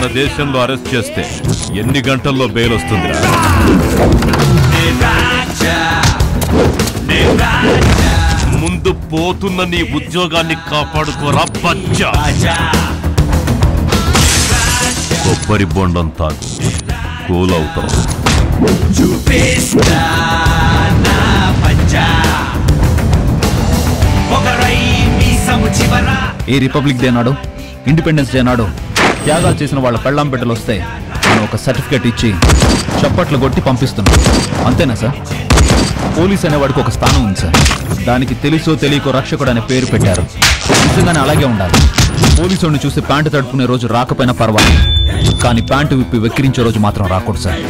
మన దేశంలో అరెస్ట్ చేస్తే ఎన్ని గంటల్లో బెయిల్ వస్తుందిరా? ముందు పోతున్న నీ ఉద్యోగాన్ని కాపాడుకోరా బచ్చా. కొబ్బరి బొండం తాగు, కూల్ అవుతావు. ఏ రిపబ్లిక్ డే నాడు, ఇండిపెండెన్స్ డే నాడు త్యాగాలు చేసిన వాళ్ళ పెళ్ళాం బిడ్డలు వస్తే మనం ఒక సర్టిఫికేట్ ఇచ్చి చప్పట్లు కొట్టి పంపిస్తున్నాం. అంతేనా సార్? పోలీస్ అనేవాడికి ఒక స్థానం ఉంది సార్. దానికి తెలుసో తెలియకో రక్షకుడు అనే పేరు పెట్టారు. నిజంగానే అలాగే ఉండాలి. పోలీసుని చూసి ప్యాంటు తడుపుకునే రోజు రాకపోయినా పర్వాలేదు, కానీ ప్యాంటు విప్పి వెక్కిరించే రోజు మాత్రం రాకూడదు సార్.